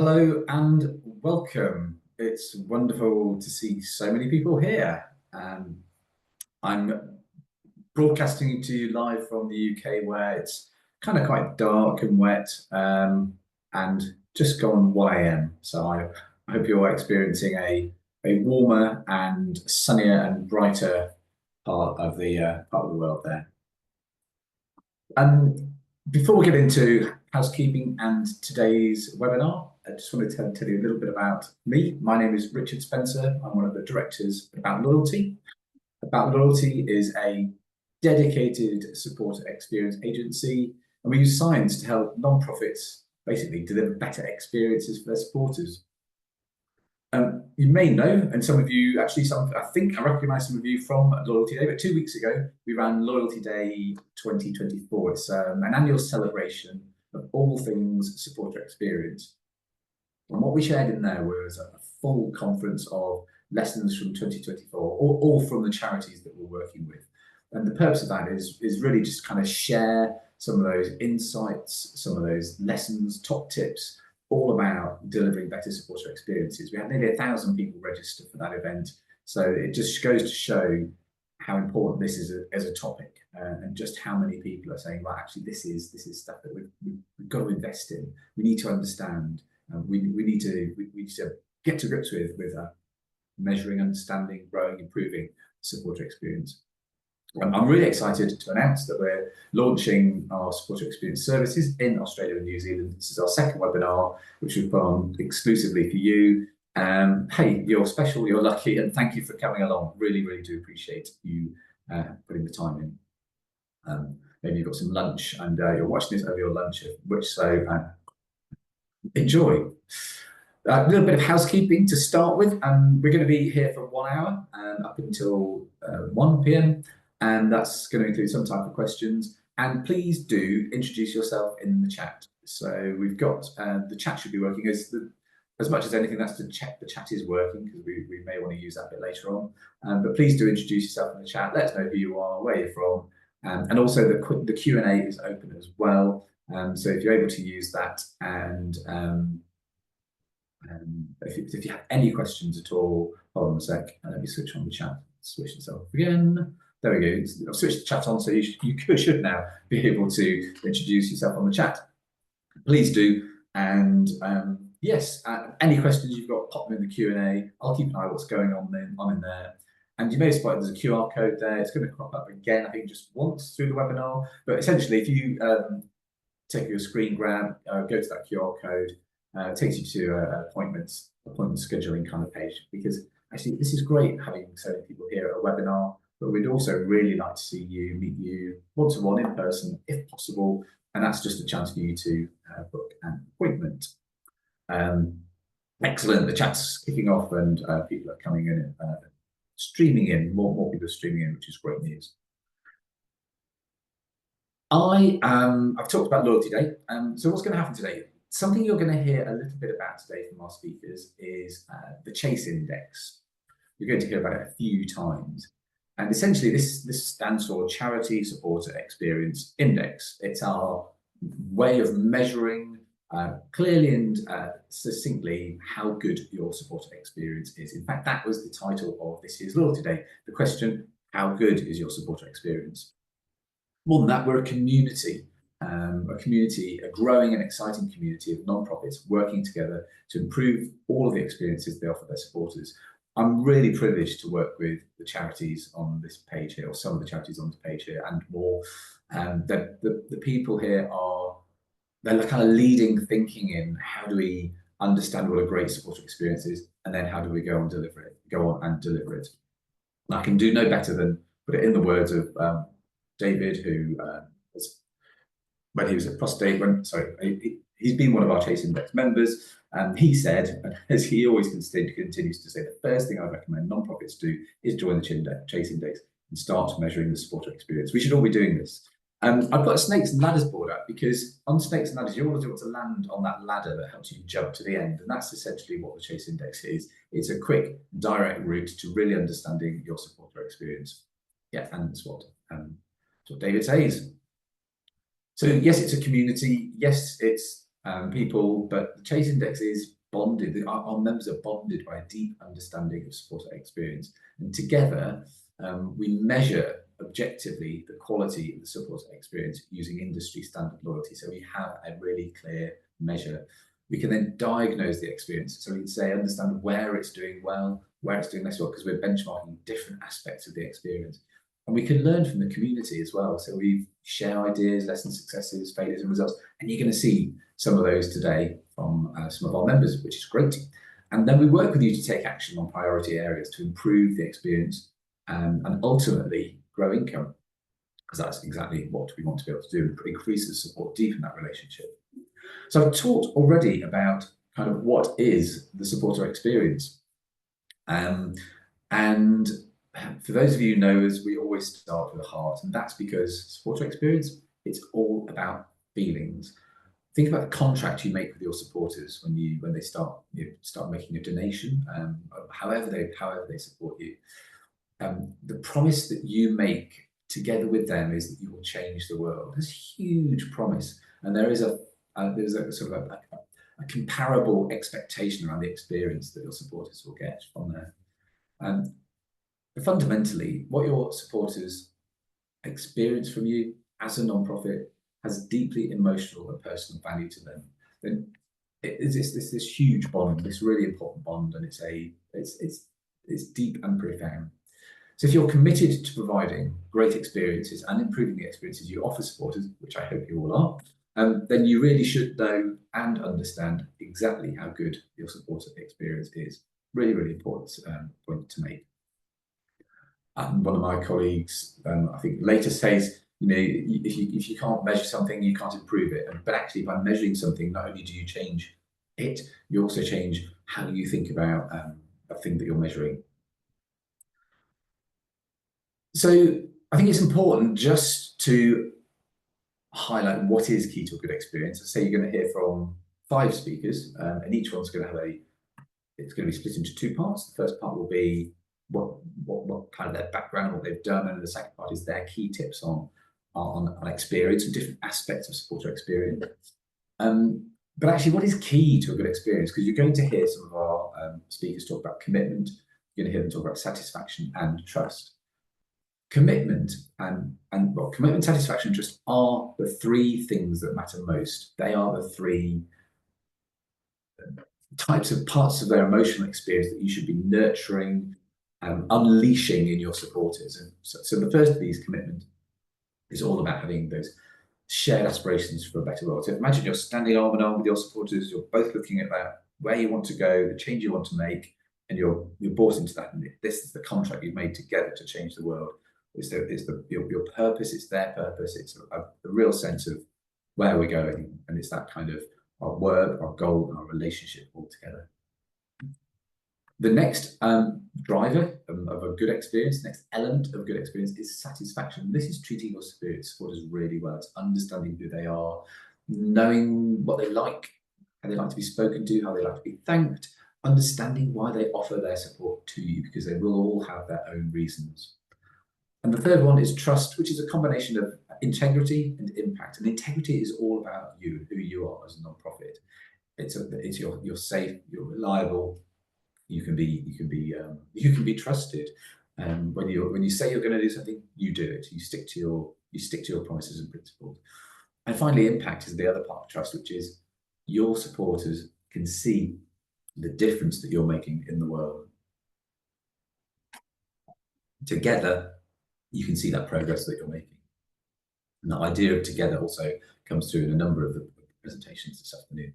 Hello and welcome. It's wonderful to see so many people here. I'm broadcasting to you live from the UK where it's kind of quite dark and wet and just gone 1 a.m. So I hope you're experiencing a warmer and sunnier and brighter part of the world there. Um, Before we get into housekeeping and today's webinar, I just wanted to tell you a little bit about me. My name is Richard Spencer. I'm one of the directors at About Loyalty. About Loyalty is a dedicated supporter experience agency, and we use science to help non-profits basically deliver better experiences for their supporters. You may know, and some of you actually, I think I recognise some of you from Loyalty Day, but 2 weeks ago we ran Loyalty Day 2024. It's an annual celebration of all things supporter experience. And what we shared in there was a full conference of lessons from 2024, all from the charities that we're working with. And the purpose of that is really just kind of share some of those insights, some of those lessons, top tips, all about delivering better supporter experiences. We had nearly 1,000 people register for that event. So it just goes to show how important this is as a topic and just how many people are saying, well, actually, this is stuff that we've got to invest in. We need to understand. We need to get to grips with measuring, understanding, growing, improving supporter experience. I'm really excited to announce that we're launching our supporter experience services in Australia and New Zealand. This is our second webinar, which we've put on exclusively for you. Hey, you're special, you're lucky, and thank you for coming along. Really, really do appreciate you putting the time in. Maybe you've got some lunch and you're watching this over your lunch, enjoy. A little bit of housekeeping to start with. We're going to be here for 1 hour up until 1 p.m. and that's going to include some type of questions. And please do introduce yourself in the chat. So we've got the chat should be working as much as anything. That's to check the chat is working, because we may want to use that a bit later on. But please do introduce yourself in the chat. Let us know who you are, where you're from, and also the Q&A is open as well. So if you're able to use that, and if you have any questions at all, hold on a sec, and let me switch on the chat. Switch itself again. There we go. I've switched the chat on, so you should now be able to introduce yourself on the chat. Please do. And yes, any questions you've got, pop them in the Q&A. I'll keep an eye on what's going on in there. And you may have spotted there's a QR code there. It's going to crop up again, I think, just once through the webinar. But essentially, if you take your screen grab, go to that QR code, it takes you to appointment scheduling kind of page, because actually this is great having so many people here at a webinar, but we'd also really like to see you, meet you one-to-one in person if possible, and that's just a chance for you to book an appointment. Excellent, the chat's kicking off and people are coming in, streaming in, more people are streaming in, which is great news. I've talked about Loyalty Day, so what's going to happen today? Something you're going to hear a little bit about today from our speakers is the Chase Index. You're going to hear about it a few times. And essentially, this stands for Charity Supporter Experience Index. It's our way of measuring clearly and succinctly how good your supporter experience is. In fact, that was the title of this year's Loyalty Day. The question, how good is your supporter experience? More than that, we're a community. A growing and exciting community of non-profits working together to improve all of the experiences they offer their supporters. I'm really privileged to work with the charities on this page here, or some of the charities on this page here, and more. The people here they're kind of leading thinking in how do we understand what a great supporter experience is, and then how do we go on and deliver it. And I can do no better than put it in the words of David, who when he was at Prostate, he's been one of our Chase Index members, and he said, as he always continues to say, the first thing I recommend non-profits do is join the Chase Index and start measuring the supporter experience. We should all be doing this. I've got a snakes and ladders board up, because on snakes and ladders, you always want to land on that ladder that helps you jump to the end, and that's essentially what the Chase Index is. It's a quick, direct route to really understanding your supporter experience. Yeah, and that's what David says. So yes, it's a community. Yes, it's people, but the Chase Index is bonded. Our members are bonded by a deep understanding of supporter experience, and together we measure objectively the quality of the supporter experience using industry standard loyalty. So we have a really clear measure. We can then diagnose the experience. So we can say, understand where it's doing well, where it's doing less well, because we're benchmarking different aspects of the experience. And we can learn from the community as well. So we share ideas, lessons, successes, failures, and results. And you're going to see some of those today from some of our members, which is great. And then we work with you to take action on priority areas to improve the experience and ultimately grow income, because that's exactly what we want to be able to do, increase the support, deepen that relationship. So I've talked already about kind of what is the supporter experience. And for those of you who know us, we always start with the heart, and that's because supporter experience, it's all about feelings. Think about the contract you make with your supporters when they start making a donation, however they support you. The promise that you make together with them is that you will change the world. It's a huge promise, and there's a sort of a comparable expectation around the experience that your supporters will get from there. Fundamentally, what your supporters experience from you as a non-profit has deeply emotional and personal value to them. Then it's this huge bond, this really important bond, and it's deep and profound. So if you're committed to providing great experiences and improving the experiences you offer supporters, which I hope you all are, then you really should know and understand exactly how good your supporter experience is. Really, really important point to make. One of my colleagues, I think later says, if you can't measure something, you can't improve it. But actually, by measuring something, not only do you change it, you also change how you think about a thing that you're measuring. So I think it's important just to highlight what is key to a good experience. Say you're going to hear from 5 speakers, and each one's going to have it's going to be split into 2 parts. The first part will be what kind of their background, what they've done, and the second part is their key tips on experience and different aspects of supporter experience. But actually, what is key to a good experience? Because you're going to hear some of our speakers talk about commitment. You're going to hear them talk about satisfaction and trust. Commitment commitment, satisfaction, and trust are the 3 things that matter most. They are the 3 types of parts of their emotional experience that you should be nurturing and unleashing in your supporters. And so the first of these, commitment, is all about having those shared aspirations for a better world. So imagine you're standing arm in arm with your supporters, you're both looking at that, where you want to go, the change you want to make, and you're bought into that. And this is the contract you've made together to change the world. It's your purpose, it's their purpose, it's a real sense of where we're going, and it's that kind of our work, our goal, and our relationship all together. The next driver of a good experience, next element of good experience, is satisfaction. This is treating your supporters really well. It's understanding who they are, knowing what they like, how they like to be spoken to, how they like to be thanked, understanding why they offer their support to you, because they will all have their own reasons. And the third one is trust, which is a combination of integrity and impact. And integrity is all about you, who you are as a non-profit. You're safe, you're reliable, you can be trusted. And when you say you're going to do something, you do it. You stick to your promises and principles. And finally, impact is the other part of trust, which is your supporters can see the difference that you're making in the world. Together, you can see that progress that you're making. And the idea of together also comes through in a number of the presentations this afternoon.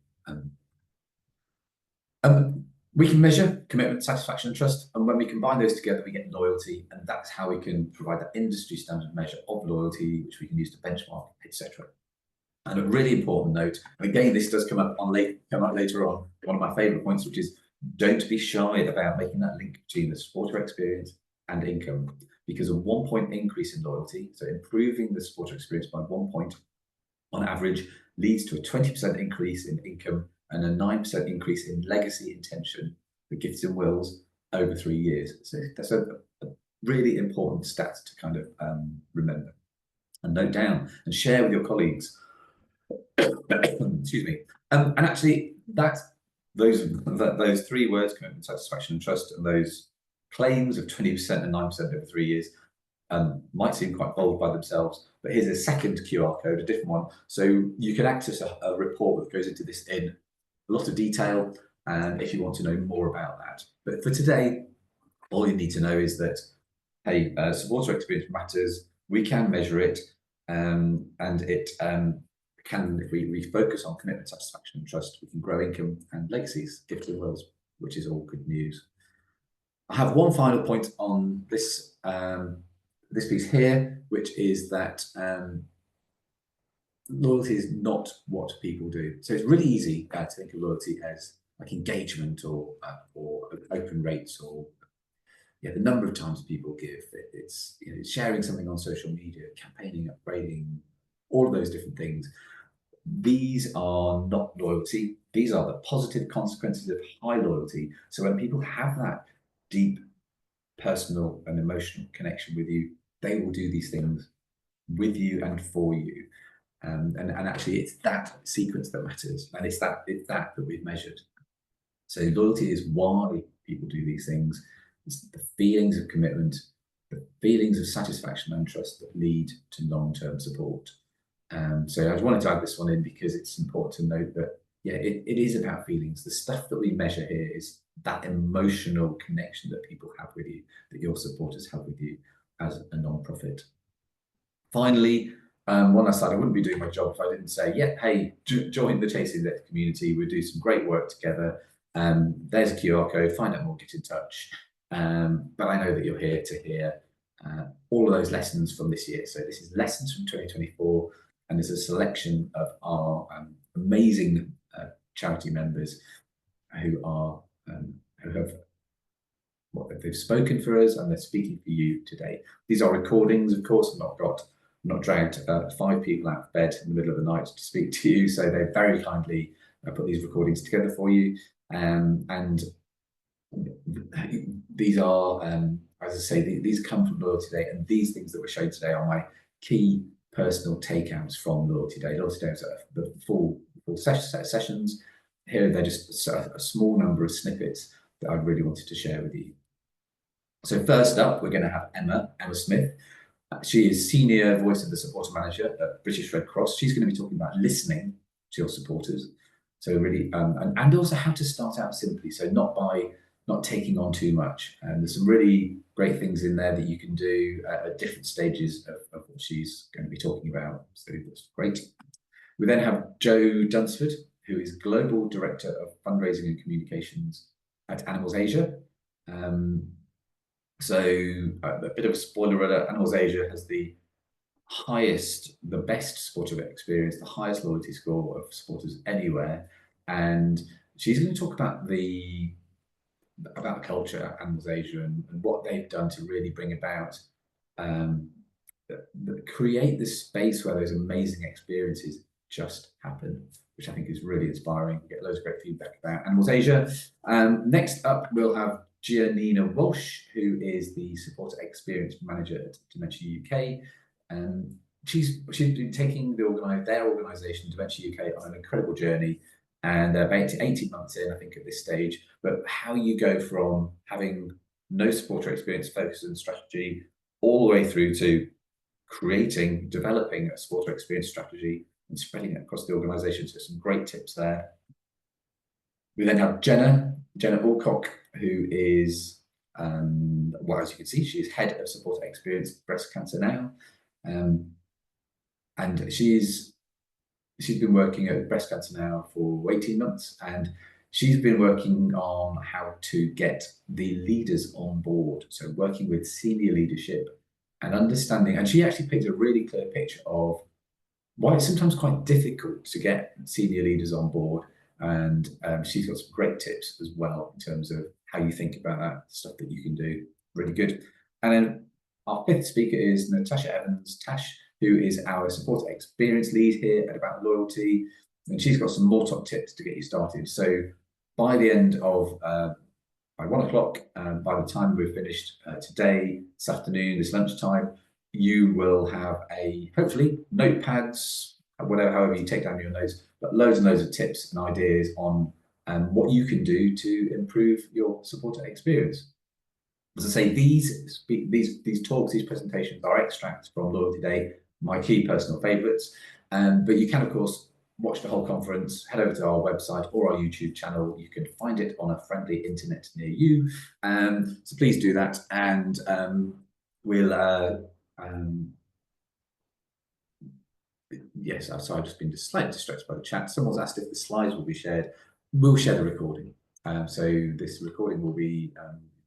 We can measure commitment, satisfaction, and trust, and when we combine those together, we get loyalty, and that's how we can provide that industry standard measure of loyalty, which we can use to benchmark, etc. And a really important note, and again, this does come up later on, one of my favourite points, which is don't be shy about making that link between the supporter experience and income, because a 1 point increase in loyalty, so improving the supporter experience by 1 point on average, leads to a 20% increase in income and a 9% increase in legacy intention for gifts and wills over 3 years. So that's a really important stat to kind of remember and note down and share with your colleagues. Excuse me. And actually, those three words, commitment, satisfaction, and trust, and those claims of 20% and 9% over 3 years, might seem quite bold by themselves. But here's a second QR code, a different one. So you can access a report that goes into this in a lot of detail, and if you want to know more about that. But for today, all you need to know is that, hey, supporter experience matters. We can measure it, and it can, if we focus on commitment, satisfaction, and trust, we can grow income and legacies, gift to the world, which is all good news. I have one final point on this this piece here, which is that loyalty is not what people do. So it's really easy to think of loyalty as like engagement or open rates, or the number of times people give. It's sharing something on social media, campaigning, upgrading, all of those different things. These are not loyalty. These are the positive consequences of high loyalty. So when people have that deep personal and emotional connection with you, they will do these things with you and for you. And actually, it's that sequence that matters, and it's that we've measured. So loyalty is why people do these things. It's the feelings of commitment, the feelings of satisfaction and trust that lead to long-term support. So I just wanted to add this one in because it's important to note that, it is about feelings. The stuff that we measure here is that emotional connection that people have with you, that your supporters have with you as a non-profit. Finally, one last slide. I wouldn't be doing my job if I didn't say, hey, join the Chasing Death community. We do some great work together. There's a QR code. Find out more, get in touch. But I know that you're here to hear all of those lessons from this year. So this is lessons from 2024, and there's a selection of our amazing charity members who they've spoken for us, and they're speaking for you today. These are recordings, of course. I've not dragged 5 people out of bed in the middle of the night to speak to you. So they very kindly put these recordings together for you. And these are, as I say, these come from Loyalty Day, and these things that we're showing today are my key personal takeouts from Loyalty Day. Loyalty Day is the full set of sessions. Here they're just a small number of snippets that I really wanted to share with you. So first up, we're going to have Emma Smith. She is Senior Voice of the Supporter Manager at British Red Cross. She's going to be talking about listening to your supporters. So really, and also how to start out simply. So not taking on too much. And there's some really great things in there that you can do at different stages of what she's going to be talking about. So that's great. We then have Jo Dunsford, who is Global Director of Fundraising and Communications at Animals Asia. So a bit of a spoiler alert, Animals Asia has the best supporter experience, the highest loyalty score of supporters anywhere. And she's going to talk about the culture at Animals Asia and what they've done to really bring about, create this space where those amazing experiences just happen, which I think is really inspiring. We get loads of great feedback about Animals Asia. Next up, we'll have Giannina Walsh, who is the Supporter Experience Manager at Dementia UK. She's been taking their organisation, Dementia UK, on an incredible journey, and about 18 months in, I think, at this stage. But how you go from having no supporter experience focus and strategy all the way through to developing a supporter experience strategy and spreading it across the organisation. So some great tips there. We then have Jenna Alcock, who is, as you can see, she is Head of Supporter Experience Breast Cancer Now. And she's been working at Breast Cancer Now for 18 months, and she's been working on how to get the leaders on board. So working with senior leadership and understanding, and she actually painted a really clear picture of why it's sometimes quite difficult to get senior leaders on board. And she's got some great tips as well in terms of how you think about that stuff that you can do. Really good. And then our 5th speaker is Natasha Evans, Tash, who is our supporter experience lead here at About Loyalty. And she's got some more top tips to get you started. So by the end of, by 1 o'clock, by the time we've finished today, this afternoon, this lunchtime, you will have hopefully notepads, whatever, however you take down your notes, but loads and loads of tips and ideas on what you can do to improve your supporter experience. As I say, these talks, these presentations are extracts from Loyalty Day, my key personal favourites. But you can, of course, watch the whole conference, head over to our website or our YouTube channel. You can find it on a friendly internet near you. So please do that. And we'll, yes, I'm sorry, I've just been slightly distracted by the chat. Someone's asked if the slides will be shared. We'll share the recording. So this recording will be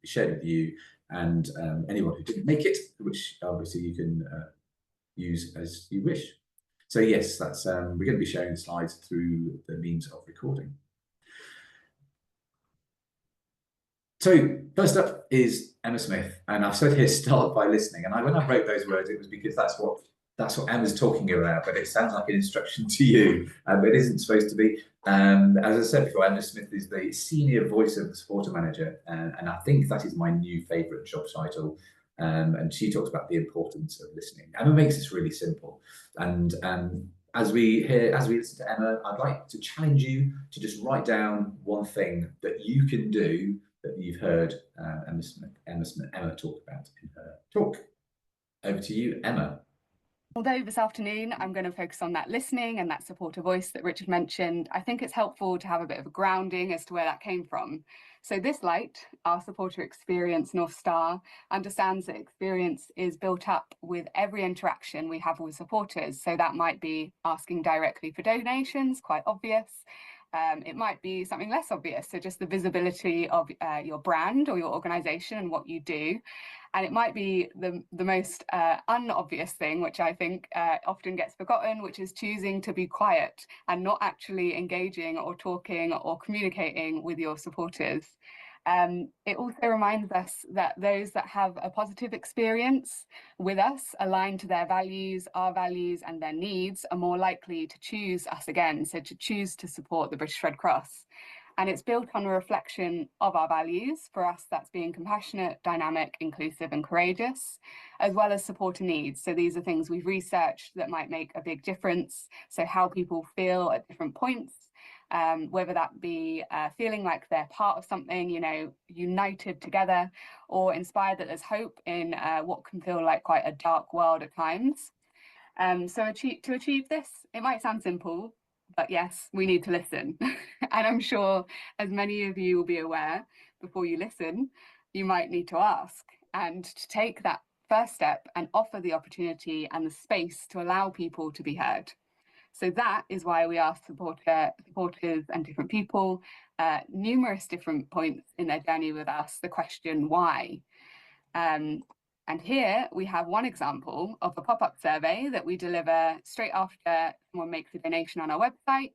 shared with you and anyone who didn't make it, which obviously you can use as you wish. So yes, that's we're going to be sharing the slides through the means of recording. So first up is Emma Smith, and I've said here start by listening. And when I wrote those words, it was because that's what Emma's talking about, but it sounds like an instruction to you. It isn't supposed to be. As I said before, Emma Smith is the senior voice of the supporter manager, and I think that is my new favourite job title. And she talks about the importance of listening. Emma makes this really simple. And as we listen to Emma, I'd like to challenge you to just write down one thing that you can do that you've heard Emma talk about in her talk. Over to you, Emma. Although this afternoon I'm going to focus on that listening and that supporter voice that Richard mentioned, I think it's helpful to have a bit of a grounding as to where that came from. So this light, our supporter experience North Star, understands that experience is built up with every interaction we have with supporters. So that might be asking directly for donations, quite obvious. It might be something less obvious, so just the visibility of your brand or your organization and what you do. And it might be the most unobvious thing, which I think often gets forgotten, which is choosing to be quiet and not actually engaging or talking or communicating with your supporters. It also reminds us that those that have a positive experience with us, aligned to their values, our values and their needs, are more likely to choose us again, so to choose to support the British Red Cross. And it's built on a reflection of our values. For us, that's being compassionate, dynamic, inclusive and courageous, as well as supporter needs. So these are things we've researched that might make a big difference. So how people feel at different points, whether that be feeling like they're part of something, you know, united together, or inspired that there's hope in what can feel like quite a dark world at times. So to achieve this, it might sound simple, but yes, we need to listen. And I'm sure, as many of you will be aware, before you listen, you might need to ask, and to take that first step and offer the opportunity and the space to allow people to be heard. So that is why we ask supporters and different people numerous different points in their journey with us the question why. And here we have one example of a pop-up survey that we deliver straight after someone makes a donation on our website.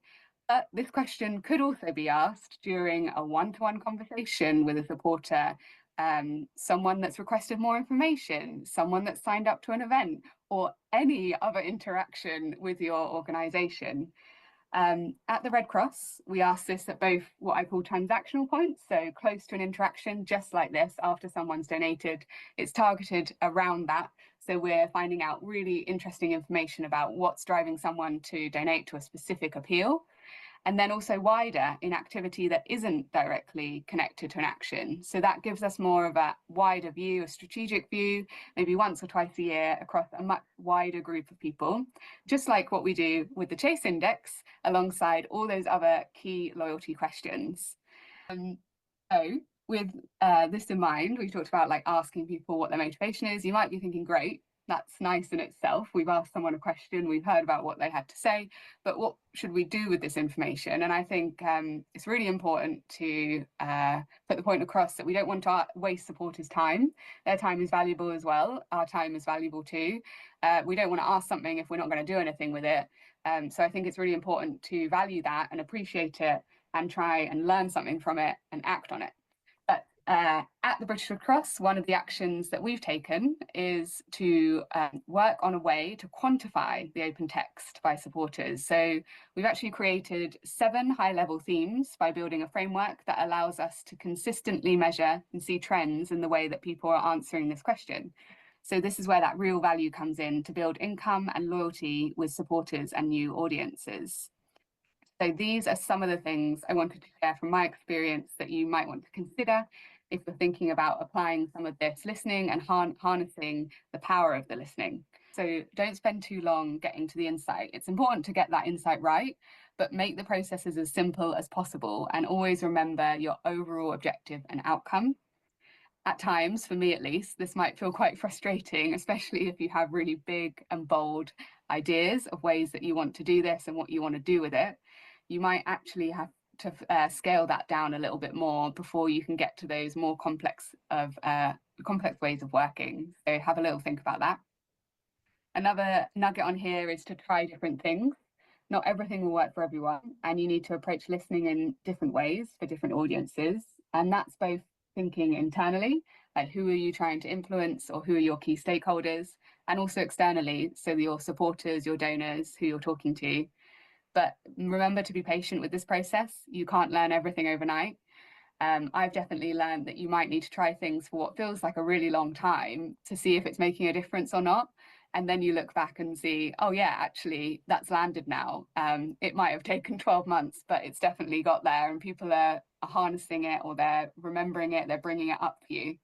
But this question could also be asked during a one-to-one conversation with a supporter, someone that's requested more information, someone that's signed up to an event, or any other interaction with your organisation. At the Red Cross, we ask this at both what I call transactional points, so close to an interaction, just like this, after someone's donated. It's targeted around that. So we're finding out really interesting information about what's driving someone to donate to a specific appeal. And then also wider in activity that isn't directly connected to an action. So that gives us more of a wider view, a strategic view, maybe once or twice a year across a much wider group of people, just like what we do with the Chase Index, alongside all those other key loyalty questions. So with this in mind, we talked about like asking people what their motivation is. You might be thinking, great, that's nice in itself. We've asked someone a question, we've heard about what they had to say, but what should we do with this information? And I think it's really important to put the point across that we don't want to waste supporters' time. Their time is valuable as well. Our time is valuable too. We don't want to ask something if we're not going to do anything with it. So I think it's really important to value that and appreciate it and try and learn something from it and act on it. But at the British Red Cross, one of the actions that we've taken is to work on a way to quantify the open text by supporters. So we've actually created 7 high-level themes by building a framework that allows us to consistently measure and see trends in the way that people are answering this question. So this is where that real value comes in to build income and loyalty with supporters and new audiences. So these are some of the things I wanted to share from my experience that you might want to consider if you're thinking about applying some of this listening and harnessing the power of the listening. So don't spend too long getting to the insight. It's important to get that insight right, but make the processes as simple as possible and always remember your overall objective and outcome. At times, for me at least, this might feel quite frustrating, especially if you have really big and bold ideas of ways that you want to do this and what you want to do with it. You might actually have to scale that down a little bit more before you can get to those more complex ways of working. So have a little think about that. Another nugget on here is to try different things. Not everything will work for everyone, and you need to approach listening in different ways for different audiences. And that's both thinking internally, like who are you trying to influence or who are your key stakeholders, and also externally, so your supporters, your donors, who you're talking to. But remember to be patient with this process. You can't learn everything overnight. I've definitely learned that you might need to try things for what feels like a really long time to see if it's making a difference or not. And then you look back and see, oh yeah, actually that's landed now. It might have taken 12 months, but it's definitely got there and people are harnessing it, or they're remembering it, they're bringing it up for you.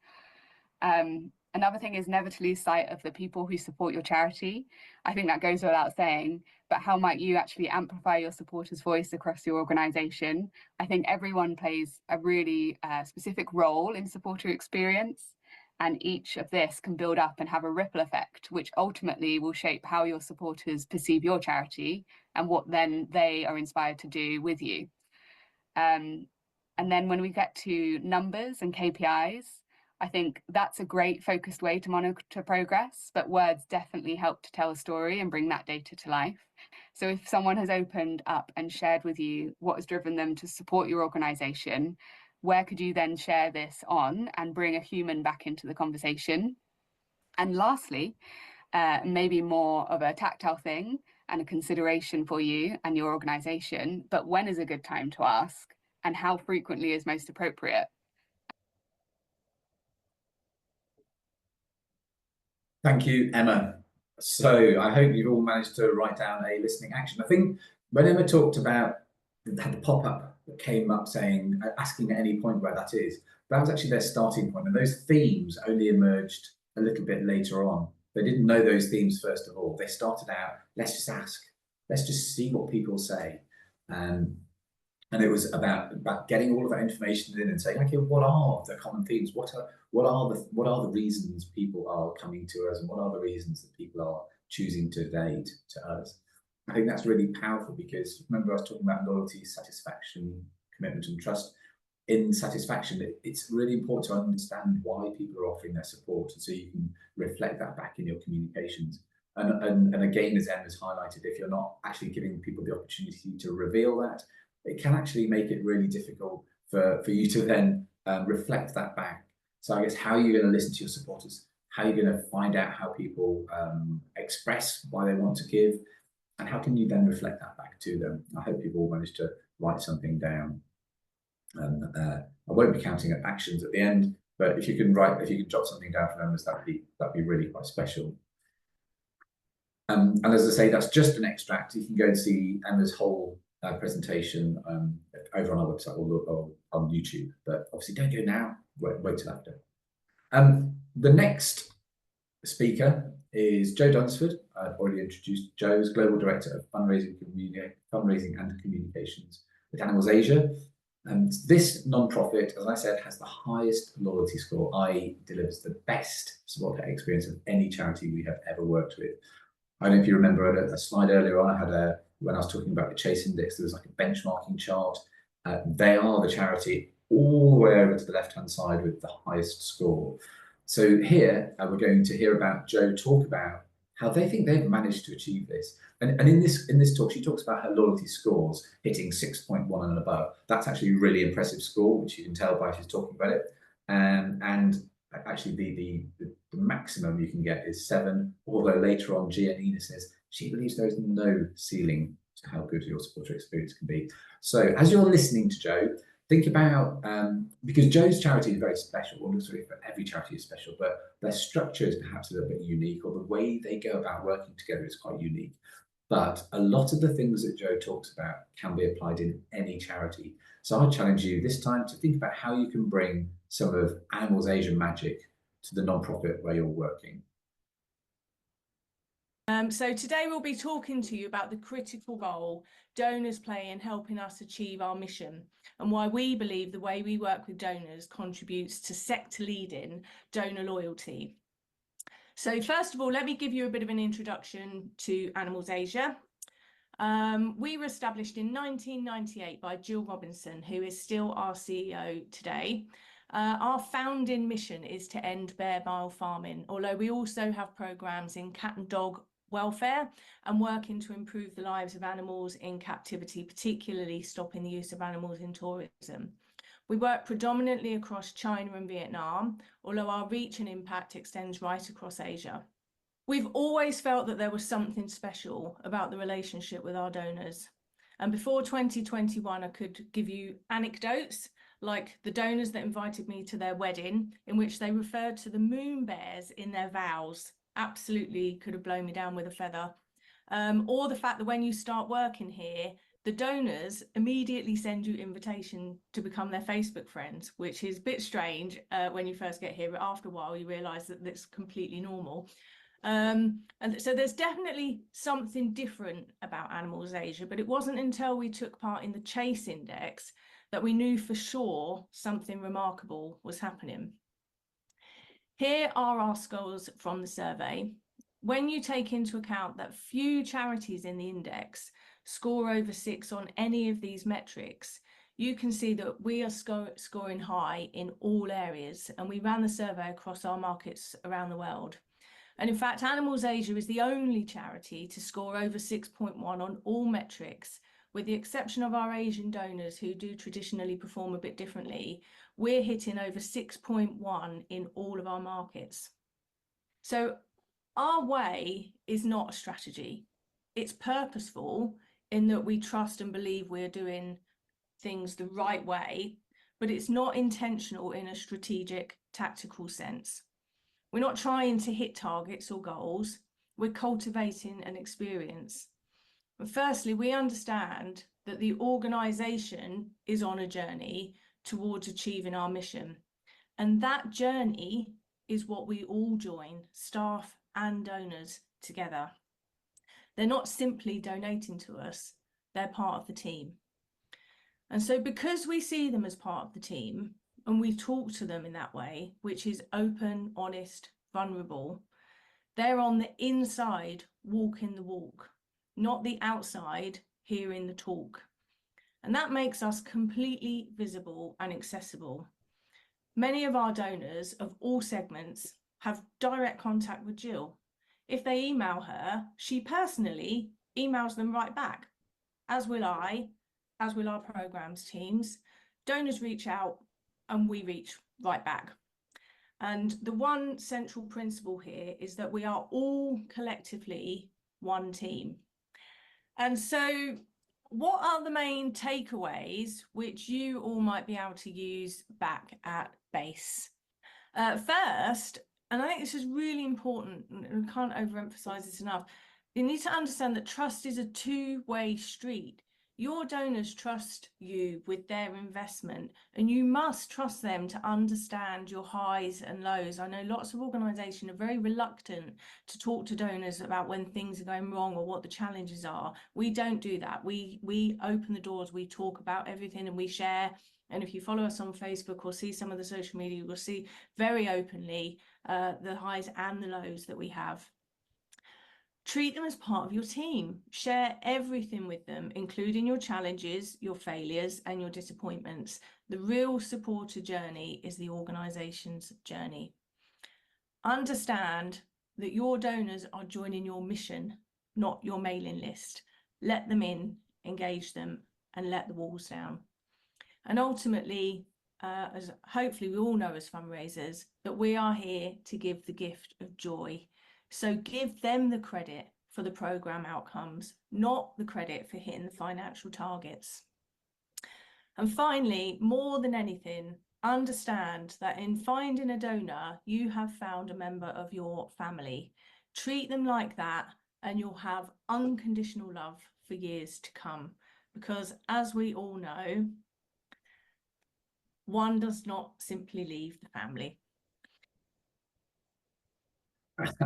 Another thing is never to lose sight of the people who support your charity. I think that goes without saying, but how might you actually amplify your supporters' voice across your organisation? I think everyone plays a really specific role in supporter experience, and each of this can build up and have a ripple effect, which ultimately will shape how your supporters perceive your charity and what then they are inspired to do with you. And then when we get to numbers and KPIs, I think that's a great focused way to monitor progress, but words definitely help to tell a story and bring that data to life. So if someone has opened up and shared with you what has driven them to support your organisation, where could you then share this on and bring a human back into the conversation? And lastly, maybe more of a tactile thing and a consideration for you and your organisation, but when is a good time to ask and how frequently is most appropriate? Thank you, Emma. So I hope you've all managed to write down a listening action. I think when Emma talked about had the pop-up that came up saying, asking at any point where that is, that was actually their starting point. And those themes only emerged a little bit later on. They didn't know those themes first of all. They started out, let's just ask, let's just see what people say. And it was about getting all of that information in and saying, okay, what are the common themes? What are the reasons people are coming to us, and what are the reasons that people are choosing to donate to us? I think that's really powerful, because remember I was talking about loyalty, satisfaction, commitment, and trust. In satisfaction, it's really important to understand why people are offering their support, and so you can reflect that back in your communications. And again, as Emma's highlighted, if you're not actually giving people the opportunity to reveal that, it can actually make it really difficult for you to then reflect that back. So I guess how are you going to listen to your supporters? How are you going to find out how people express why they want to give? And how can you then reflect that back to them? I hope you've all managed to write something down. I won't be counting up actions at the end, but if you can jot something down for members, that'd be really quite special. And as I say, that's just an extract. You can go and see Emma's whole presentation over on our website or on YouTube, but obviously don't go now, wait till after. The next speaker is Jo Dunsford. I've already introduced Jo as Global Director of Fundraising and Communications with Animals Asia. This non-profit, as I said, has the highest loyalty score, i.e. delivers the best support experience of any charity we have ever worked with. I don't know if you remember a slide earlier on, I had when I was talking about the Chase Index, there was like a benchmarking chart. They are the charity all the way over to the left-hand side with the highest score. So here we're going to hear about Jo talk about how they think they've managed to achieve this. And in this talk, she talks about her loyalty scores hitting 6.1 and above. That's actually a really impressive score, which you can tell by she's talking about it. And actually the maximum you can get is 7, although later on Giannina says she believes there is no ceiling to how good your supporter experience can be. So as you're listening to Jo, think about, because Joe's charity is very special, well, sorry, every charity is special, but their structure is perhaps a little bit unique, or the way they go about working together is quite unique. But a lot of the things that Joe talks about can be applied in any charity. So I challenge you this time to think about how you can bring some of Animals Asia magic to the nonprofit where you're working. So today we'll be talking to you about the critical role donors play in helping us achieve our mission, and why we believe the way we work with donors contributes to sector-leading donor loyalty. So first of all, let me give you a bit of an introduction to Animals Asia. We were established in 1998 by Jill Robinson, who is still our CEO today. Our founding mission is to end bare mile farming, although we also have programs in cat and dog welfare and working to improve the lives of animals in captivity, particularly stopping the use of animals in tourism. We work predominantly across China and Vietnam, although our reach and impact extends right across Asia. We've always felt that there was something special about the relationship with our donors. And before 2021, I could give you anecdotes like the donors that invited me to their wedding, in which they referred to the moon bears in their vows. Absolutely could have blown me down with a feather. Or the fact that when you start working here, the donors immediately send you invitation to become their Facebook friends, which is a bit strange when you first get here, but after a while you realise that that's completely normal. And so there's definitely something different about Animals Asia, but it wasn't until we took part in the Chase Index that we knew for sure something remarkable was happening. Here are our scores from the survey. When you take into account that few charities in the index score over 6 on any of these metrics, you can see that we are scoring high in all areas, and we ran the survey across our markets around the world. And in fact, Animals Asia is the only charity to score over 6.1 on all metrics, with the exception of our Asian donors who do traditionally perform a bit differently. We're hitting over 6.1 in all of our markets. So our way is not a strategy. It's purposeful in that we trust and believe we're doing things the right way, but it's not intentional in a strategic, tactical sense. We're not trying to hit targets or goals. We're cultivating an experience. But firstly, we understand that the organisation is on a journey towards achieving our mission. And that journey is what we all join, staff and donors, together. They're not simply donating to us, they're part of the team. And so because we see them as part of the team, and we talk to them in that way, which is open, honest, vulnerable, they're on the inside walking the walk, not the outside hearing the talk. And that makes us completely visible and accessible. Many of our donors of all segments have direct contact with Jill. If they email her, she personally emails them right back, as will I, as will our programs teams. Donors reach out and we reach right back. And the one central principle here is that we are all collectively one team. And so what are the main takeaways which you all might be able to use back at base? First, and I think this is really important, and we can't overemphasize this enough, you need to understand that trust is a two-way street. Your donors trust you with their investment, and you must trust them to understand your highs and lows. I know lots of organisations are very reluctant to talk to donors about when things are going wrong or what the challenges are. We don't do that. We open the doors, we talk about everything, and we share. And if you follow us on Facebook or see some of the social media, you will see very openly the highs and the lows that we have. Treat them as part of your team. Share everything with them, including your challenges, your failures, and your disappointments. The real supporter journey is the organisation's journey. Understand that your donors are joining your mission, not your mailing list. Let them in, engage them, and let the walls down. And ultimately, as hopefully we all know as fundraisers, that we are here to give the gift of joy. So give them the credit for the programme outcomes, not the credit for hitting the financial targets. And finally, more than anything, understand that in finding a donor, you have found a member of your family. Treat them like that, and you'll have unconditional love for years to come. Because as we all know, one does not simply leave the family.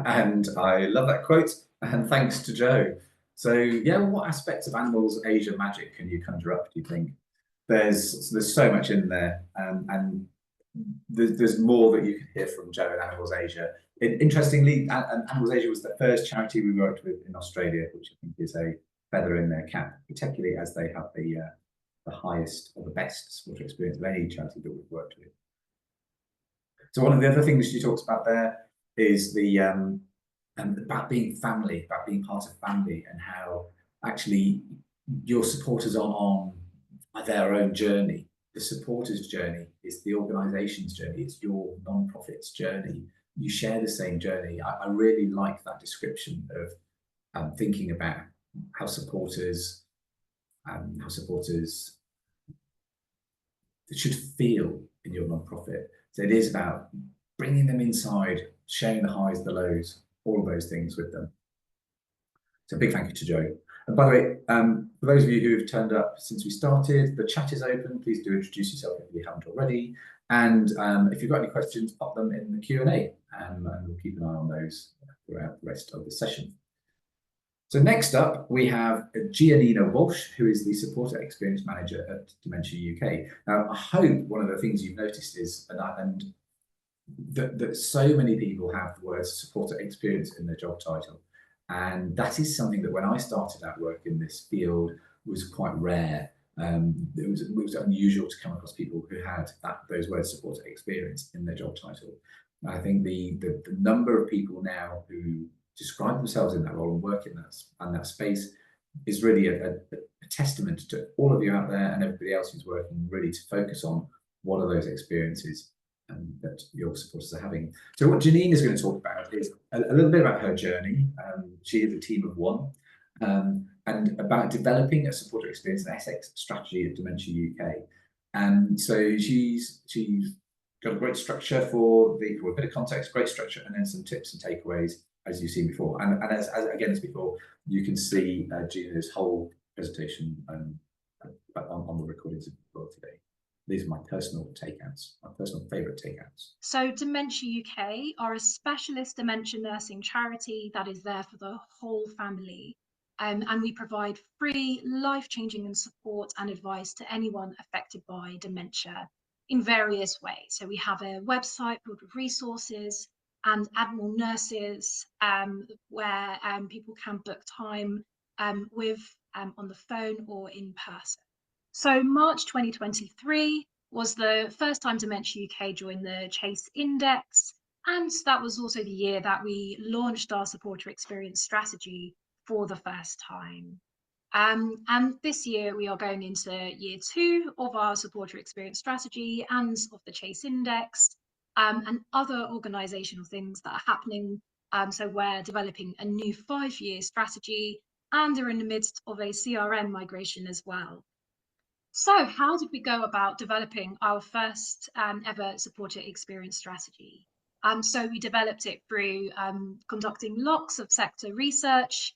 And I love that quote, and thanks to Joe. So yeah, what aspects of Animals Asia magic can you conjure up, do you think? There's so much in there, and there's more that you can hear from Joe at Animals Asia. Interestingly, Animals Asia was the first charity we worked with in Australia, which I think is a feather in their cap, particularly as they have the highest or the best supporter experience of any charity that we've worked with. So one of the other things she talks about there is about being family, about being part of family, and how actually your supporters are on their own journey. The supporters' journey is the organisation's journey. It's your non-profit's journey. You share the same journey. I really like that description of thinking about how supporters should feel in your non-profit. So it is about bringing them inside, sharing the highs, the lows, all of those things with them. So a big thank you to Joe. And by the way, for those of you who have turned up since we started, the chat is open. Please do introduce yourself if you haven't already. And if you've got any questions, pop them in the Q&A, and we'll keep an eye on those throughout the rest of the session. So next up, we have Giannina Walsh, who is the Supporter Experience Manager at Dementia UK. Now, I hope one of the things you've noticed is, that so many people have the words supporter experience in their job title. And that is something that when I started out work in this field was quite rare. It was unusual to come across people who had those words supporter experience in their job title. And I think the number of people now who describe themselves in that role and work in that space is really a testament to all of you out there and everybody else who's working really to focus on what are those experiences that your supporters are having. So what Janine is going to talk about is a little bit about her journey. She is a team of one, and about developing a supporter experience and ethics strategy at Dementia UK. So she's got a great structure for a bit of context, great structure, and then some tips and takeaways as you've seen before. And as before, you can see Gina's whole presentation on the recordings today. These are my personal takeouts, my personal favourite takeouts. So Dementia UK are a specialist dementia nursing charity that is there for the whole family. And we provide free, life-changing and support and advice to anyone affected by dementia in various ways. So we have a website filled with resources and animal nurses where people can book time on the phone or in person. So March 2023 was the first time Dementia UK joined the Chase Index, and that was also the year that we launched our supporter experience strategy for the first time. And this year we are going into year 2 of our supporter experience strategy and of the Chase Index, and other organisational things that are happening. So we're developing a new 5-year strategy and are in the midst of a CRM migration as well. So how did we go about developing our first ever supporter experience strategy? So we developed it through conducting lots of sector research.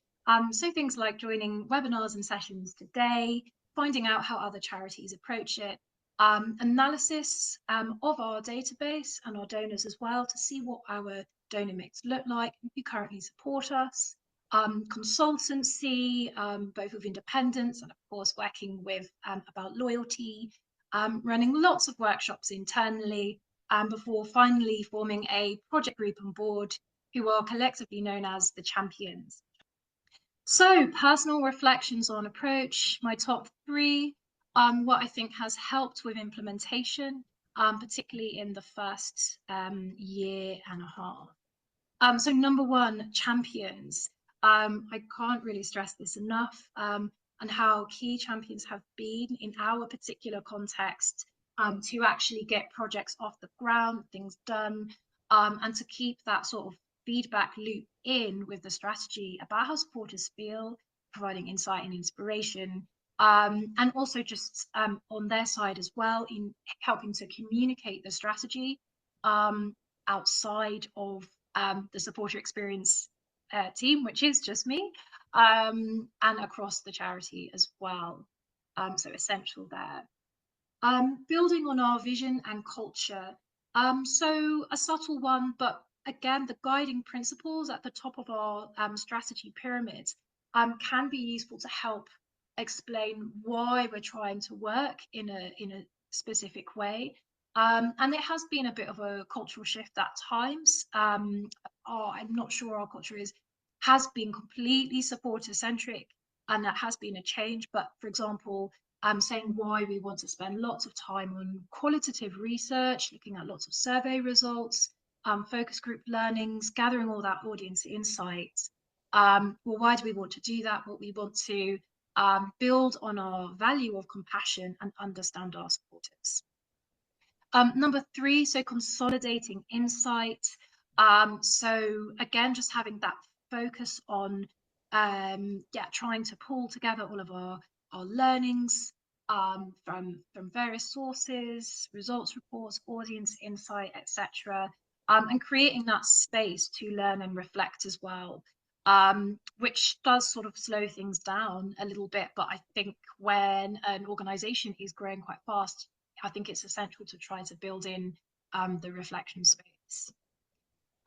So things like joining webinars and sessions today, finding out how other charities approach it, analysis of our database and our donors as well to see what our donor mix look like, who currently support us. Consultancy, both with independents and of course working with about loyalty, running lots of workshops internally, before finally forming a project group on board who are collectively known as the champions. So personal reflections on approach, my top 3, what I think has helped with implementation, particularly in the first year and a half. So number 1, champions. I can't really stress this enough, and how key champions have been in our particular context to actually get projects off the ground, things done, and to keep that sort of feedback loop in with the strategy about how supporters feel, providing insight and inspiration, And also just on their side as well, in helping to communicate the strategy outside of the supporter experience team, which is just me, and across the charity as well. So essential there. Building on our vision and culture. So a subtle one, but again, the guiding principles at the top of our strategy pyramid can be useful to help explain why we're trying to work in a specific way. And it has been a bit of a cultural shift at times. I'm not sure our culture has been completely supporter centric, and that has been a change. But for example, saying why we want to spend lots of time on qualitative research, looking at lots of survey results, focus group learnings, gathering all that audience insights. Well, why do we want to do that? Well, we want to build on our value of compassion and understand our supporters. Number 3, so consolidating insight. So again, just having that focus on trying to pull together all of our learnings from various sources, results reports, audience insight, etc., and creating that space to learn and reflect as well, which does sort of slow things down a little bit. But I think when an organization is growing quite fast, I think it's essential to try to build in the reflection space.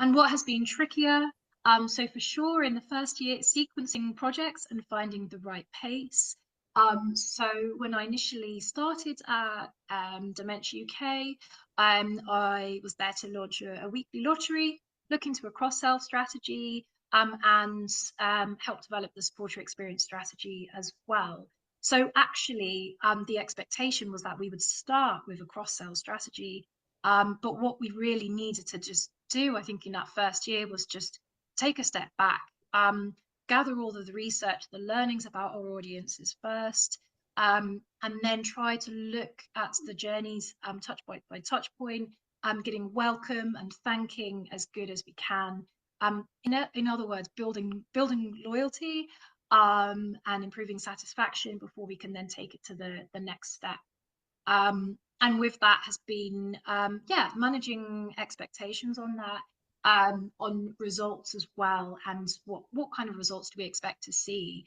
And what has been trickier? So for sure, in the first year, sequencing projects and finding the right pace. So when I initially started at Dementia UK, I was there to launch a weekly lottery, look into a cross-sell strategy, and help develop the supporter experience strategy as well. So actually, the expectation was that we would start with a cross-sell strategy, but what we really needed to just do, I think, in that first year was just take a step back, gather all of the research, the learnings about our audiences first, and then try to look at the journeys touch point by touch point, getting welcome and thanking as good as we can. In other words, building loyalty and improving satisfaction before we can then take it to the next step. And with that has been managing expectations on that, on results as well, and what kind of results do we expect to see.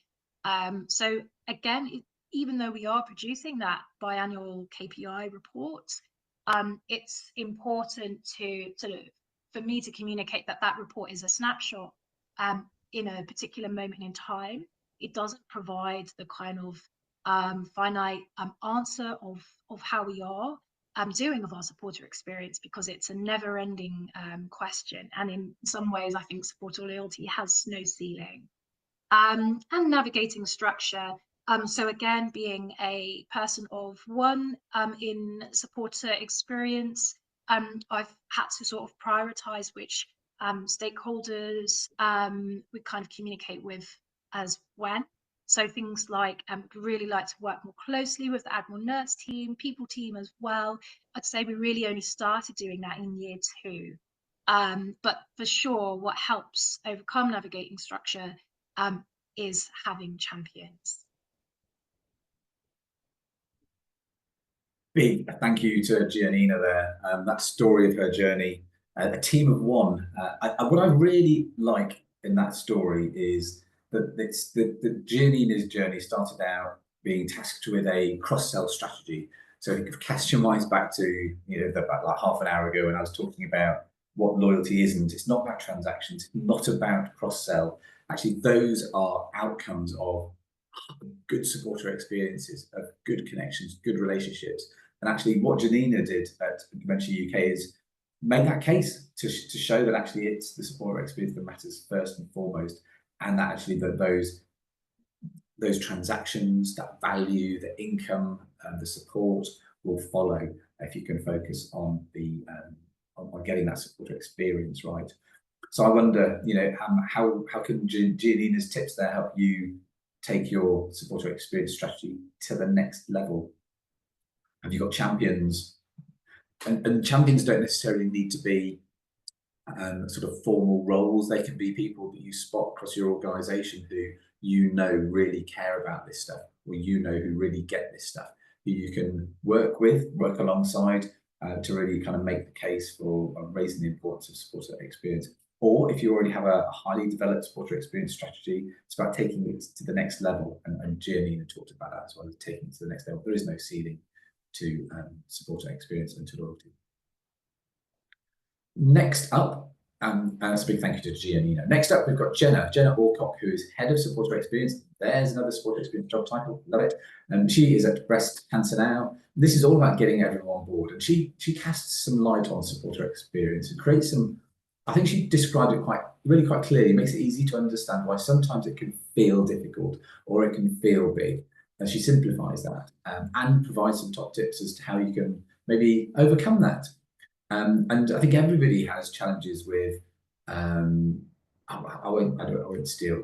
So again, even though we are producing that biannual KPI report, it's important for me to communicate that report is a snapshot in a particular moment in time. It doesn't provide the kind of finite answer of how we are doing of our supporter experience, because it's a never-ending question, and in some ways I think supporter loyalty has no ceiling. And navigating structure. So again, being a person of one in supporter experience, I've had to sort of prioritize which stakeholders we kind of communicate with as when. So things like really like to work more closely with the Admiral Nurse team, people team as well. I'd say we really only started doing that in year 2. But for sure, what helps overcome navigating structure is having champions. Big thank you to Giannina there. That story of her journey, a team of one. What I really like in that story is that Giannina's journey started out being tasked with a cross-sell strategy. So if you cast your minds back to about like half an hour ago when I was talking about what loyalty isn't, it's not about transactions, not about cross-sell. Actually, those are outcomes of good supporter experiences, of good connections, good relationships. And actually what Giannina did at Dementia UK is made that case to show that actually it's the supporter experience that matters first and foremost, and that actually those transactions, that value, the income, the support will follow if you can focus on on getting that supporter experience right. So I wonder, how can Giannina's tips there help you take your supporter experience strategy to the next level? Have you got champions? And champions don't necessarily need to be sort of formal roles. They can be people that you spot across your organisation who really care about this stuff. or who really get this stuff, who you can work with, work alongside, to really kind of make the case for raising the importance of supporter experience. Or if you already have a highly developed supporter experience strategy, it's about taking it to the next level. And Giannina talked about that as well, as taking it to the next level. There is no ceiling to supporter experience and to loyalty. Next up, and that's a big thank you to Giannina. Next up, we've got Jenna Alcock, who is Head of Supporter Experience. There's another supporter experience job title, love it. And she is at Breast Cancer Now. This is all about getting everyone on board. And she casts some light on supporter experience and creates some, I think she described it really quite clearly. It makes it easy to understand why sometimes it can feel difficult or it can feel big. And she simplifies that and provides some top tips as to how you can maybe overcome that. And I think everybody has challenges with. I won't steal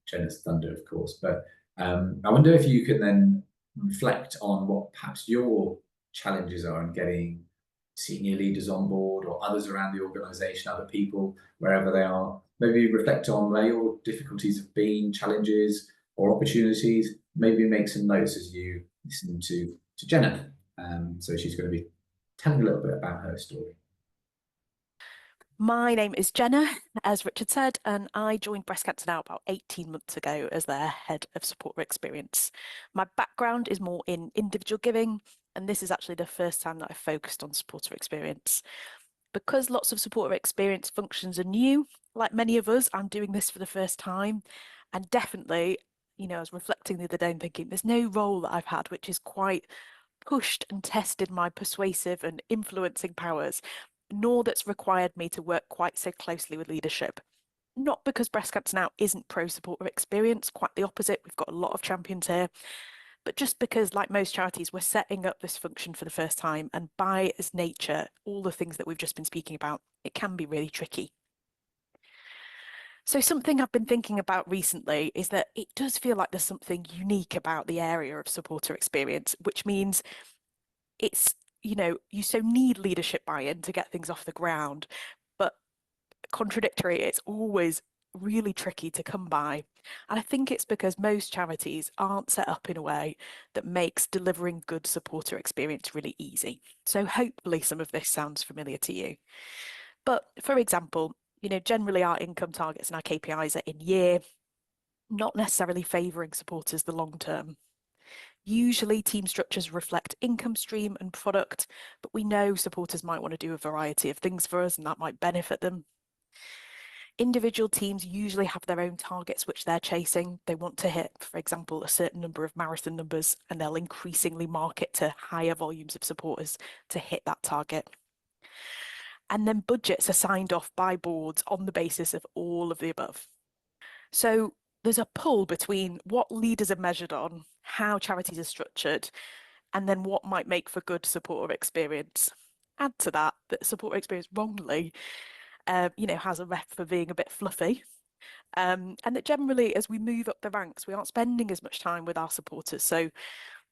Jenna's thunder, of course, but I wonder if you could then reflect on what perhaps your challenges are in getting senior leaders on board or others around the organisation, other people, wherever they are. Maybe reflect on where your difficulties have been, challenges or opportunities. Maybe make some notes as you listen to Jenna. So she's going to be telling a little bit about her story. My name is Jenna, as Richard said, and I joined Breast Cancer Now about 18 months ago as their Head of Supporter Experience. My background is more in individual giving, and this is actually the first time that I've focused on supporter experience. Because lots of supporter experience functions are new, like many of us, I'm doing this for the first time. And definitely, I was reflecting the other day and thinking there's no role that I've had which is quite pushed and tested my persuasive and influencing powers, nor that's required me to work quite so closely with leadership. Not because Breast Cancer Now isn't pro-supporter experience, quite the opposite, we've got a lot of champions here, but just because, like most charities, we're setting up this function for the first time, and by its nature, all the things that we've just been speaking about, it can be really tricky. So something I've been thinking about recently is that it does feel like there's something unique about the area of supporter experience, which means it's, you so need leadership buy-in to get things off the ground, but contradictory, it's always really tricky to come by. And I think it's because most charities aren't set up in a way that makes delivering good supporter experience really easy. So hopefully some of this sounds familiar to you. But for example, generally our income targets and our KPIs are in year, not necessarily favouring supporters the long term. Usually team structures reflect income stream and product, but we know supporters might want to do a variety of things for us and that might benefit them. Individual teams usually have their own targets which they're chasing. They want to hit, for example, a certain number of marathon numbers, and they'll increasingly market to higher volumes of supporters to hit that target. And then budgets are signed off by boards on the basis of all of the above. So there's a pull between what leaders are measured on, how charities are structured, and then what might make for good supporter experience. Add to that supporter experience wrongly, has a rep for being a bit fluffy. And that generally, as we move up the ranks, we aren't spending as much time with our supporters. So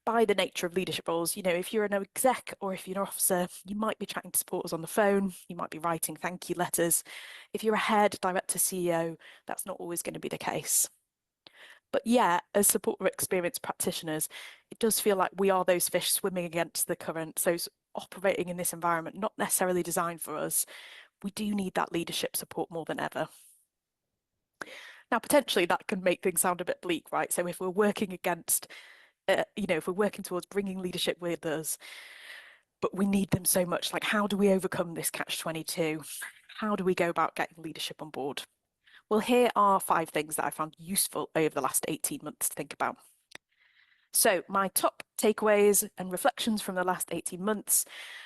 by the nature of leadership roles, if you're an exec or if you're an officer, you might be chatting to supporters on the phone, you might be writing thank you letters. If you're a head, director, CEO, that's not always going to be the case. But yeah, as supporter experience practitioners, it does feel like we are those fish swimming against the current. So operating in this environment, not necessarily designed for us, we do need that leadership support more than ever. Now, potentially that can make things sound a bit bleak, right? So if we're working against if we're working towards bringing leadership with us, but we need them so much, like how do we overcome this catch-22? How do we go about getting leadership on board? Well, here are 5 things that I found useful over the last 18 months to think about. So my top takeaways and reflections from the last 18 months: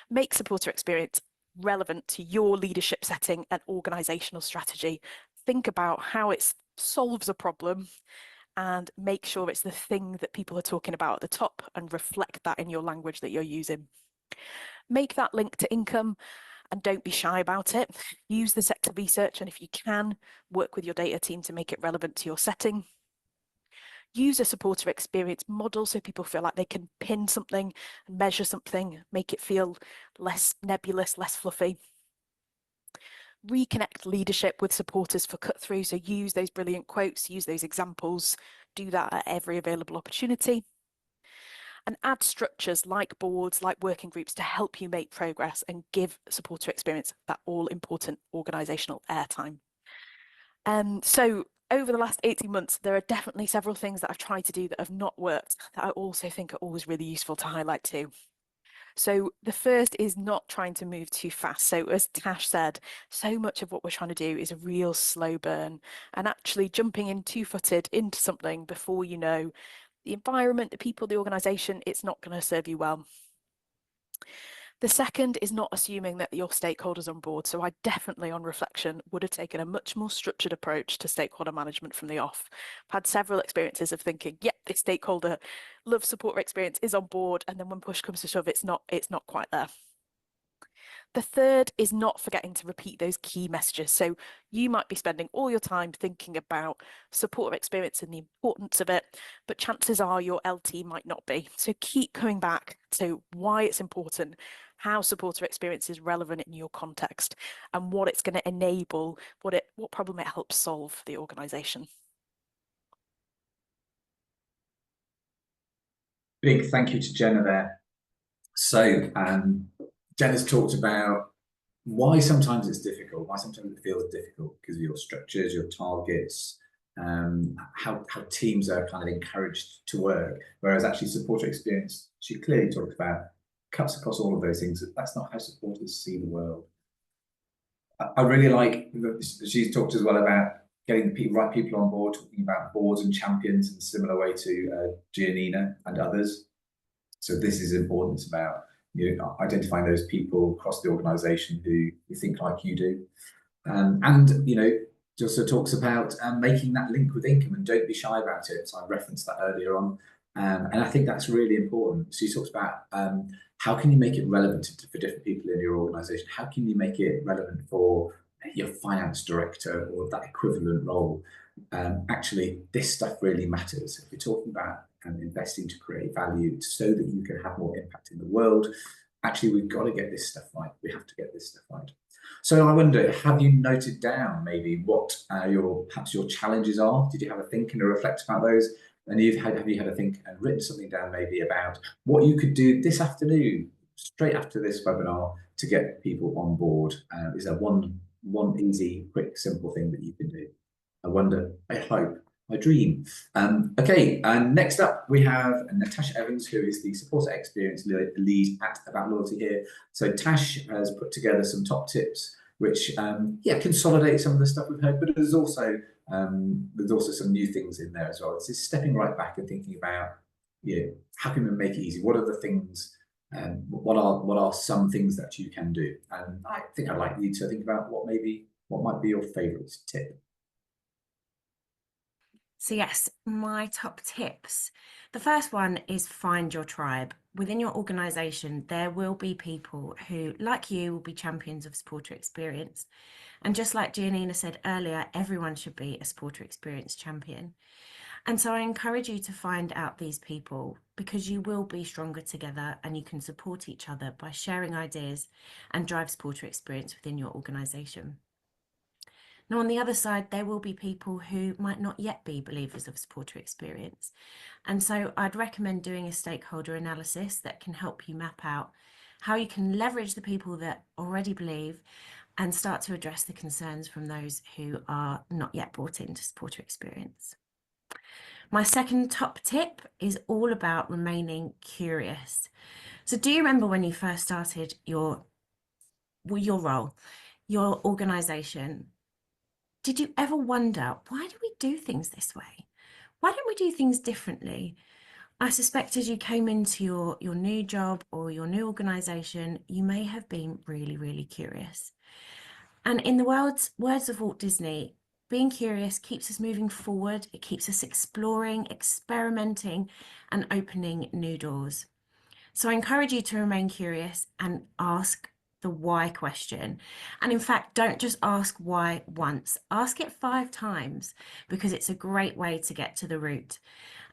make supporter experience relevant to your leadership setting and organizational strategy. Think about how it solves a problem and make sure it's the thing that people are talking about at the top and reflect that in your language that you're using. Make that link to income and don't be shy about it. Use the sector research, and if you can, work with your data team to make it relevant to your setting. Use a supporter experience model so people feel like they can pin something, measure something, make it feel less nebulous, less fluffy. Reconnect leadership with supporters for cut through. So use those brilliant quotes, use those examples. do that at every available opportunity. And add structures like boards, like working groups to help you make progress and give supporter experience that all important organisational airtime. So over the last 18 months, there are definitely several things that I've tried to do that have not worked that I also think are always really useful to highlight too. So the first is not trying to move too fast. So as Tash said, so much of what we're trying to do is a real slow burn, and actually jumping in two-footed into something before you know the environment, the people, the organisation, it's not going to serve you well. The second is not assuming that your stakeholders are on board. So I definitely, on reflection, would have taken a much more structured approach to stakeholder management from the off. I've had several experiences of thinking, yep, this stakeholder love supporter experience is on board, and then when push comes to shove, it's not quite there. The third is not forgetting to repeat those key messages. So you might be spending all your time thinking about supporter experience and the importance of it, but chances are your LT might not be. So keep coming back to why it's important, how supporter experience is relevant in your context, and what it's going to enable, what problem it helps solve for the organisation. Big thank you to Jenna there. So Jenna's talked about why sometimes it's difficult, why sometimes it feels difficult because of your structures, your targets, how teams are kind of encouraged to work, whereas actually supporter experience, she clearly talked about, cuts across all of those things. That's not how supporters see the world. I really like, she's talked as well about getting the right people on board, talking about boards and champions in a similar way to Giannina and others. So this is important. It's about identifying those people across the organisation who think like you do, and she also talks about making that link with income, and don't be shy about it. So I referenced that earlier on, and I think that's really important. She talks about how can you make it relevant for different people in your organisation? How can you make it relevant for your finance director or that equivalent role? Actually, this stuff really matters. If you're talking about investing to create value so that you can have more impact in the world, actually, we've got to get this stuff right. We have to get this stuff right. So I wonder, have you noted down maybe what perhaps your challenges are? Did you have a think and a reflect about those? And have you had a think and written something down maybe about what you could do this afternoon, straight after this webinar, to get people on board? Is there one easy, quick, simple thing that you can do? I wonder, I hope, I dream. Okay, and next up we have Natasha Evans, who is the supporter experience lead at About Loyalty here. So Tash has put together some top tips, which consolidate some of the stuff we've heard, but there's also some new things in there as well. It's just stepping right back and thinking about, how can we make it easy? What are the things? What are some things that you can do? And I think I'd like you to think about what might be your favourite tip. So yes, my top tips. The first one is find your tribe. Within your organisation, there will be people who, like you, will be champions of supporter experience. And just like Giannina said earlier, everyone should be a supporter experience champion. And so I encourage you to find out these people, because you will be stronger together and you can support each other by sharing ideas and drive supporter experience within your organisation. Now, on the other side, there will be people who might not yet be believers of supporter experience. And so I'd recommend doing a stakeholder analysis that can help you map out how you can leverage the people that already believe and start to address the concerns from those who are not yet brought into supporter experience. My second top tip is all about remaining curious. So do you remember when you first started your role, your organisation? Did you ever wonder, why do we do things this way? Why don't we do things differently? I suspect as you came into your new job or your new organisation, you may have been really, really curious. And in the words of Walt Disney, being curious keeps us moving forward. It keeps us exploring, experimenting, and opening new doors. So I encourage you to remain curious and ask the why question. And in fact, don't just ask why once, ask it 5 times, because it's a great way to get to the root.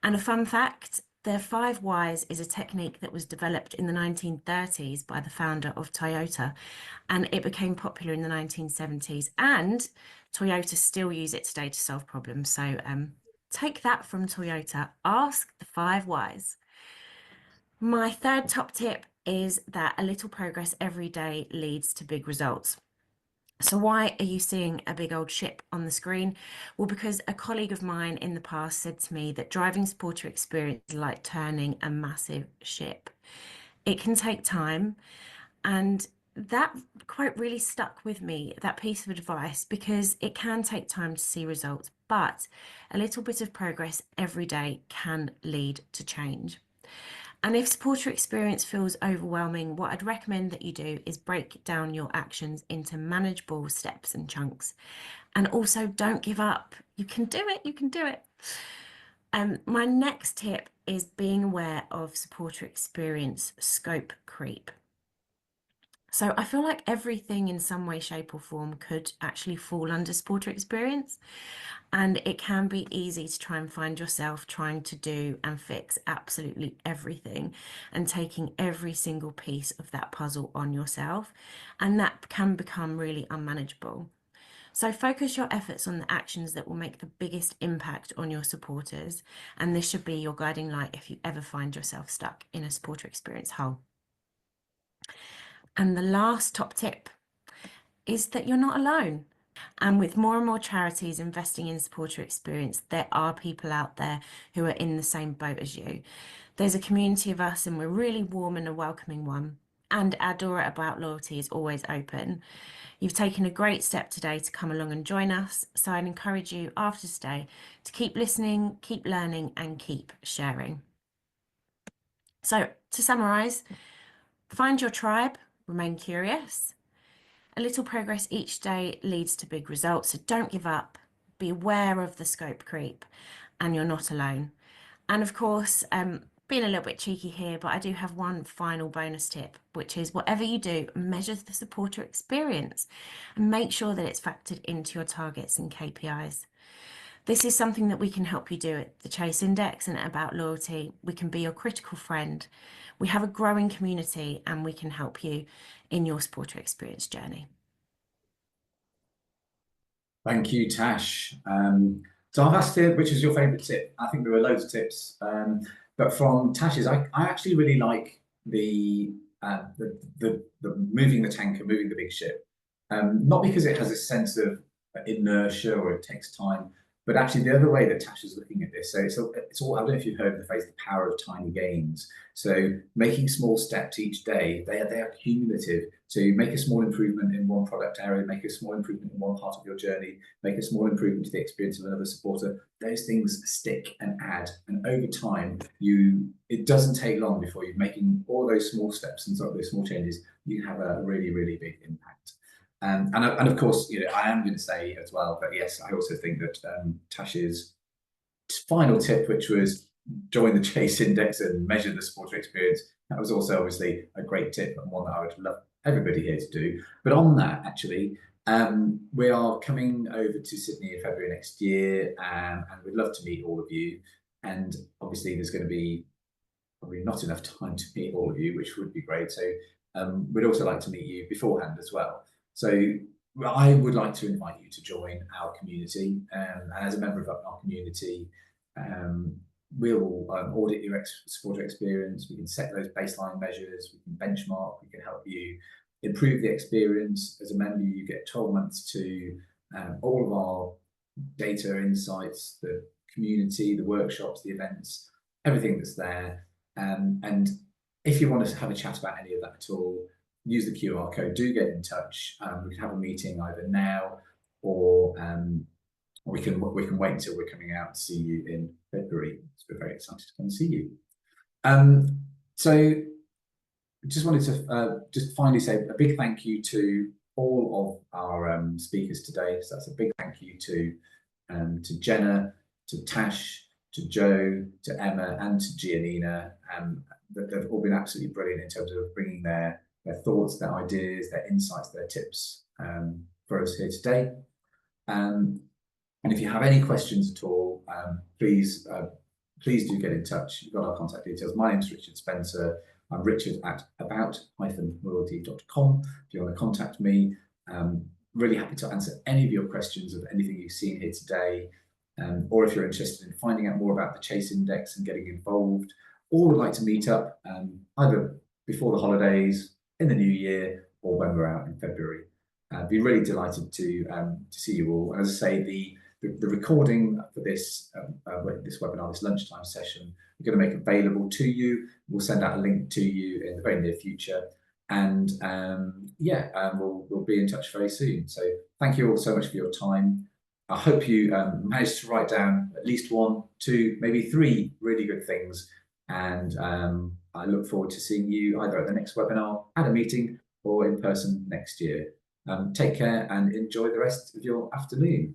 And a fun fact, the 5 whys is a technique that was developed in the 1930s by the founder of Toyota, and it became popular in the 1970s, and Toyota still use it today to solve problems. So take that from Toyota. Ask the 5 whys. My third top tip is that a little progress every day leads to big results. So why are you seeing a big old ship on the screen? Well, because a colleague of mine in the past said to me that driving supporter experience is like turning a massive ship. It can take time, and that quote really stuck with me, that piece of advice, because it can take time to see results, but a little bit of progress every day can lead to change. And if supporter experience feels overwhelming, what I'd recommend that you do is break down your actions into manageable steps and chunks. And also, don't give up. You can do it. You can do it. My next tip is being aware of supporter experience scope creep. So I feel like everything in some way, shape or form could actually fall under supporter experience. And it can be easy to try and find yourself trying to do and fix absolutely everything and taking every single piece of that puzzle on yourself. And that can become really unmanageable. So focus your efforts on the actions that will make the biggest impact on your supporters. And this should be your guiding light if you ever find yourself stuck in a supporter experience hole. And the last top tip is that you're not alone. And with more and more charities investing in supporter experience, there are people out there who are in the same boat as you. There's a community of us, and we're really warm and a welcoming one. And our door at About Loyalty is always open. You've taken a great step today to come along and join us. So I'd encourage you after today to keep listening, keep learning, and keep sharing. So to summarise, find your tribe, remain curious. A little progress each day leads to big results, so don't give up. Be aware of the scope creep, and you're not alone. And of course, being a little bit cheeky here, but I do have one final bonus tip, which is whatever you do, measure the supporter experience and make sure that it's factored into your targets and KPIs. This is something that we can help you do at the Chase Index and at About Loyalty. We can be your critical friend. We have a growing community, and we can help you in your supporter experience journey. Thank you, Tash. So I've asked her, which is your favourite tip? I think there were loads of tips, but from Tash's, I actually really like the moving the tanker, moving the big ship. Not because it has a sense of inertia or it takes time, but actually the other way that Tash is looking at this. So it's all, I don't know if you've heard of the phrase, the power of tiny gains. So making small steps each day, they are cumulative. So you make a small improvement in one product area, make a small improvement in one part of your journey, make a small improvement to the experience of another supporter. Those things stick and add, and over time, it doesn't take long before you're making all those small steps and those small changes. You have a really, really big impact. And of course, I am going to say as well that yes, I also think that Tash's final tip, which was join the Chase Index and measure the supporter experience, that was also obviously a great tip and one that I would love everybody here to do. But on that, actually, we are coming over to Sydney in February next year, and we'd love to meet all of you. And obviously, there's going to be probably not enough time to meet all of you, which would be great. So we'd also like to meet you beforehand as well. So I would like to invite you to join our community, and as a member of our community, we'll audit your supporter experience. We can set those baseline measures. We can benchmark. We can help you improve the experience. As a member, you get 12 months to all of our data, insights, the community, the workshops, the events, everything that's there. And if you want to have a chat about any of that at all, use the QR code. Do get in touch. We can have a meeting either now or we can wait until we're coming out to see you in February. So we're very excited to come and see you. So just wanted to just finally say a big thank you to all of our speakers today. So that's a big thank you to Jenna, to Tash, to Joe, to Emma, and to Giannina. They've all been absolutely brilliant in terms of bringing their thoughts, their ideas, their insights, their tips for us here today. And if you have any questions at all, please do get in touch. You've got our contact details. My name's Richard Spencer. I'm Richard at about-loyalty.com. If you want to contact me, really happy to answer any of your questions of anything you've seen here today. or if you're interested in finding out more about the Chase Index and getting involved, or would like to meet up either before the holidays, in the new year, or when we're out in February. I'd be really delighted to see you all. And as I say, the recording for this this webinar, this lunchtime session, we're going to make available to you. We'll send out a link to you in the very near future. And we'll be in touch very soon. So thank you all so much for your time. I hope you managed to write down at least 1, 2, maybe 3 really good things. And I look forward to seeing you either at the next webinar, at a meeting, or in person next year. Take care and enjoy the rest of your afternoon.